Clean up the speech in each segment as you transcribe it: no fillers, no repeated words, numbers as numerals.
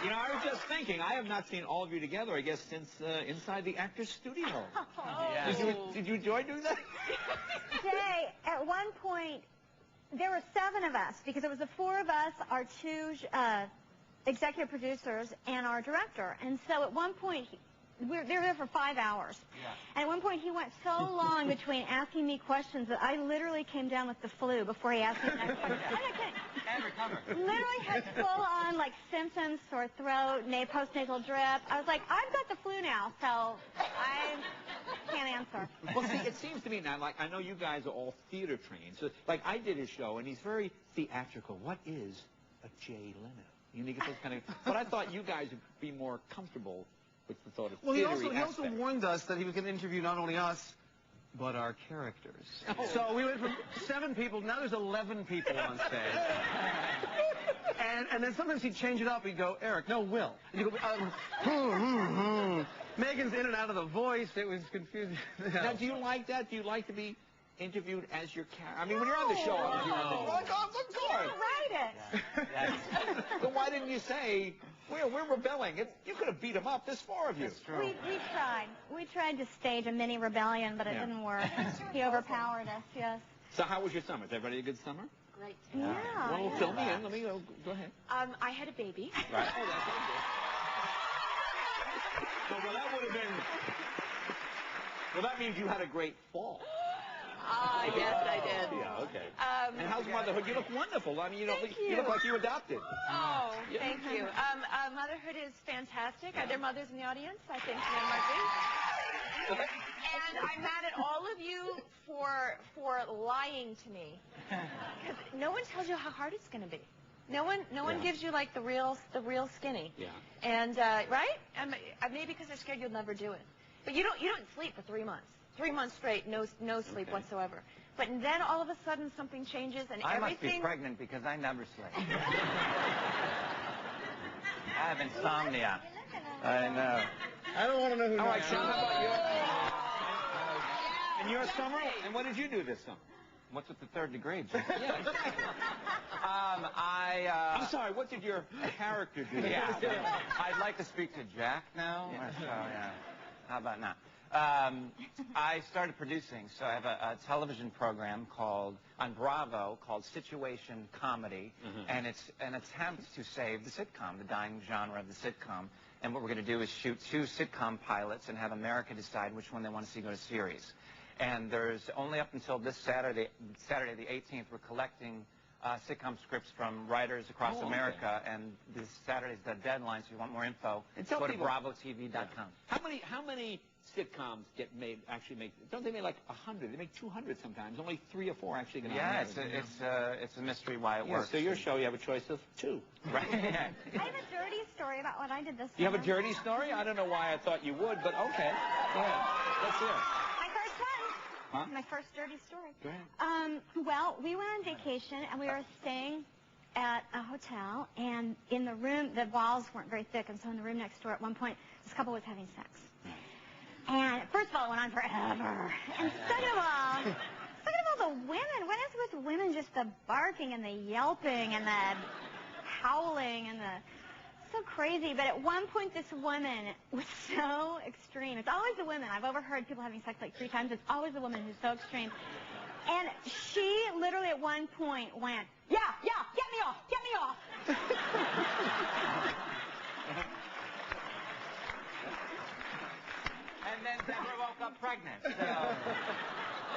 You know, I was just thinking, I have not seen all of you together, I guess, since Inside the Actors Studio. Oh. Yeah. Did you enjoy doing that? Jay, at one point, there were 7 of us, because it was the 4 of us, our 2 executive producers, and our director. And so at one point, they were there for 5 hours. Yeah. And at one point, he went so long between asking me questions that I literally came down with the flu before he asked me the next question. And recover. Literally had full-on, like, symptoms, sore throat, post-nasal drip. I was like, I've got the flu now, so I can't answer. Well, see, it seems to me now, like, I know you guys are all theater trained. So, like, I did his show, and he's very theatrical. What is a Jay Leno? You get those kind of... But I thought you guys would be more comfortable with the thought of Well, theater-y he also warned us that he was going to interview not only us, but our characters. Oh. So we went from 7 people, now there's 11 people on stage. And then sometimes he'd change it up. He'd go, Eric, no, Will. And you go, Megan's in and out of the voice. It was confusing. Now, do you like that? Do you like to be interviewed as your character? I mean, when you're on the show, obviously, you're like, oh, of course. Write it. Yes. But why didn't you say, we're rebelling? You could have beat him up. There's 4 of you. That's true. We tried. We tried to stage a mini rebellion, but it didn't work. He overpowered us, yes. So how was your summer? Is everybody a good summer? Great. Yeah. Well, fill me in. Let me go ahead. I had a baby. Right. Oh, that's good. So, well, that would have been... Well, that means you had a great fall. Yes, I did. Yeah, okay. And how's motherhood? You look wonderful. I mean, you look like you adopted. Oh, Yeah. thank you. Motherhood is fantastic. Are there mothers in the audience? I think there might be. And I'm mad at all of you for lying to me. Because no one tells you how hard it's going to be. No one gives you like the real skinny. Yeah. And right? Maybe because they're scared you'll never do it. But you don't sleep for 3 months. 3 months straight, no sleep whatsoever. But then all of a sudden something changes and I everything. must be pregnant because I never sleep. I have insomnia. I know. I don't want to know who. All right, Sean, how about you? And your summer? And what did you do this summer? What's with the 3rd degree? Yeah, exactly. I'm sorry, what did your character do? Yeah. I'd like to speak to Jack now. Yeah. So, yeah. How about now? I started producing, so I have a television program on Bravo called Situation Comedy, and it's an attempt to save the sitcom, the dying genre of the sitcom. And what we're going to do is shoot 2 sitcom pilots and have America decide which one they want to see go to series. And there's only up until this Saturday the 18th, we're collecting sitcom scripts from writers across America, and this Saturday's the deadline, so if you want more info, go to BravoTV.com. How many sitcoms actually make, don't they make like 100? They make 200 sometimes. Only 3 or 4 actually going to it's a mystery why it works. So your show, you have a choice of 2. Right. I have a dirty story about what I did this summer. You have a dirty story? I don't know why I thought you would, but okay. Go ahead. Let's hear it. My first one. Huh? My first dirty story. Go ahead. Well, we went on vacation, and we were staying at a hotel, and in the room, the walls weren't very thick, and so in the room next door, at one point, this couple was having sex. And first of all, it went on forever. And second of all, the women. What is with women? Just the barking and the yelping and the howling and the... So crazy. But at one point, this woman was so extreme. It's always the women. I've overheard people having sex like 3 times. It's always the woman who's so extreme. And she literally at one point went, yeah, get me off, get me off. And then Deborah woke up pregnant, so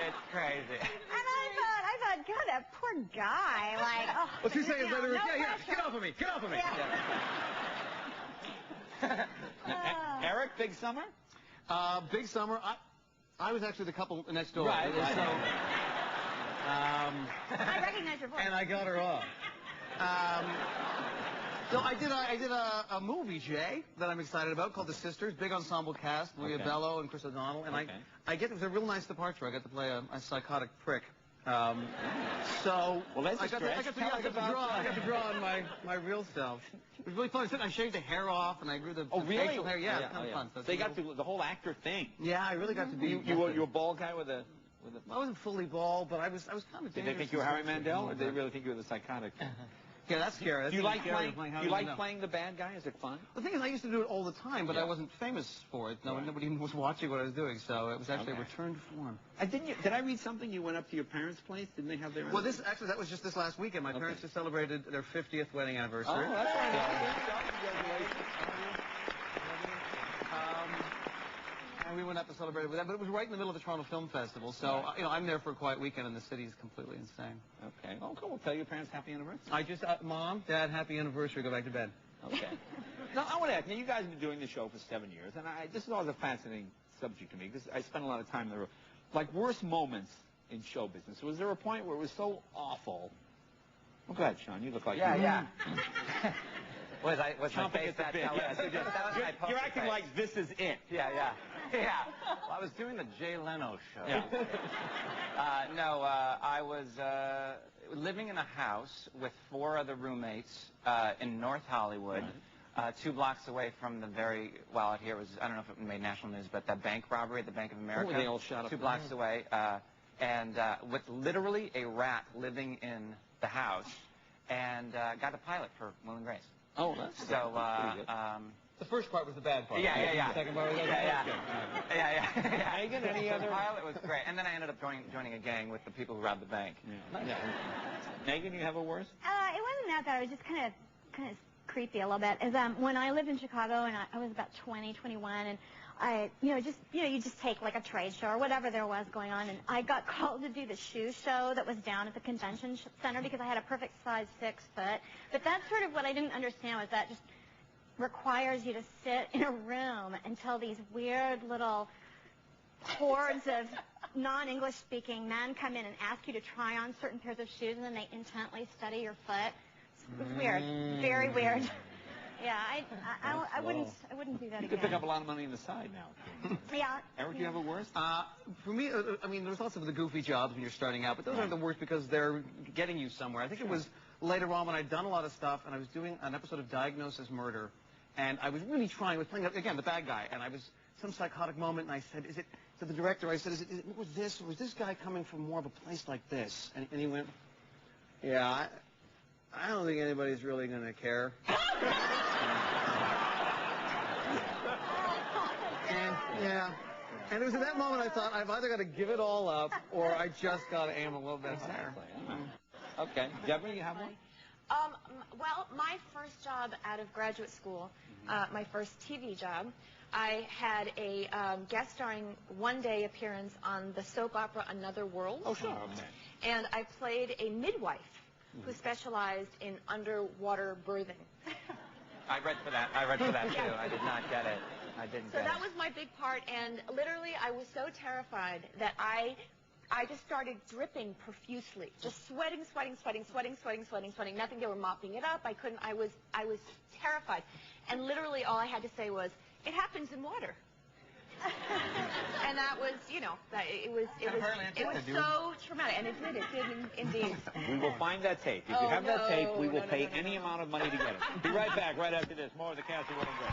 it's crazy. And I thought, God, that poor guy, like, oh. What's he saying? No Yeah, pressure. get off of me, get off of me. Yeah. Eric, big summer? Big summer. I was actually the couple next door. Right. I recognize your voice. And I got her off. So I did a movie, Jay, that I'm excited about called The Sisters. Big ensemble cast, Maria Bello and Chris O'Donnell. And it was a real nice departure. I got to play a psychotic prick. So that's I got to draw on my real self. It was really fun. I shaved the hair off and I grew the facial hair. Yeah, it's kind of fun. So you got the whole actor thing. Yeah, I really got to be. You were a bald guy with a I wasn't fully bald, but I was kind of. Did they think you were Harry Mandel, or did they really think you were the psychotic? Yeah, that's scary. Do you like playing the bad guy? Is it fun? The thing is, I used to do it all the time, but I wasn't famous for it. No, nobody was watching what I was doing, so it was actually a return to form. And did I read something? You went up to your parents' place? Didn't they have their? Well, that was just this last weekend. My parents just celebrated their 50th wedding anniversary. Oh, that's right. Congratulations. And we went up to celebrate it with them, but it was right in the middle of the Toronto Film Festival, so I'm there for a quiet weekend, and the city's completely insane. Okay. Oh, cool. Well, tell your parents happy anniversary. I just, Mom, Dad, happy anniversary. Go back to bed. Okay. Now, I want to ask, you guys have been doing the show for 7 years, and this is always a fascinating subject to me, because I spend a lot of time in the room. Like, worst moments in show business. Was there a point where it was so awful? Well, go ahead, Sean. You look like Yeah. Was my face that bit? jealous? Yes. You're acting like this is it. Yeah. Well, I was doing the Jay Leno show. Yeah. I was living in a house with 4 other roommates in North Hollywood, 2 blocks away from the out here was, I don't know if it made national news, but that bank robbery at the Bank of America. Oh, they all shot up. 2 blocks away, and with literally a rat living in the house, and got a pilot for Will and Grace. Oh, that's so. The first part was the bad part. Yeah. The second part was Yeah. Megan, any other? The pilot was great, and then I ended up joining a gang with the people who robbed the bank. Yeah. Megan, you have a worst? It wasn't that bad. It was just kind of creepy a little bit. When I lived in Chicago, and I was about 20, 21, and you just take like a trade show or whatever there was going on, and I got called to do the shoe show that was down at the convention center because I had a perfect size 6 foot. But that's sort of what I didn't understand, was that just requires you to sit in a room until these weird little hordes of non-English speaking men come in and ask you to try on certain pairs of shoes, and then they intently study your foot. It was weird, very weird. Yeah, I wouldn't do that again. You could pick up a lot of money on the side now. Yeah. Eric, do you have a worst? For me, there's lots of the goofy jobs when you're starting out, but those aren't the worst because they're getting you somewhere. I think it was later on when I'd done a lot of stuff, and I was doing an episode of Diagnosis Murder, and I was really trying. I was playing, again, the bad guy, and I was some psychotic moment, and I said, to the director, I said, was this guy coming from more of a place like this? And he went, yeah, I don't think anybody's really going to care. And it was at that moment I thought, I've either got to give it all up, or I just got to aim a little bit higher. Okay. Deborah, you have one? Well, my first job out of graduate school, my first TV job, I had a guest starring one-day appearance on the soap opera Another World. Oh, sure. Okay. And I played a midwife who specialized in underwater birthing. I read for that too. I did not get it. I didn't get it. So that was my big part, and literally I was so terrified that I just started dripping profusely, just sweating. Nothing. They were mopping it up. I was terrified. And literally all I had to say was, it happens in water. And that was, it was so traumatic. And it did indeed. We will find that tape. If you have that tape, we will pay any amount of money to get it. Be right back right after this. More of the cast of Will and Grace.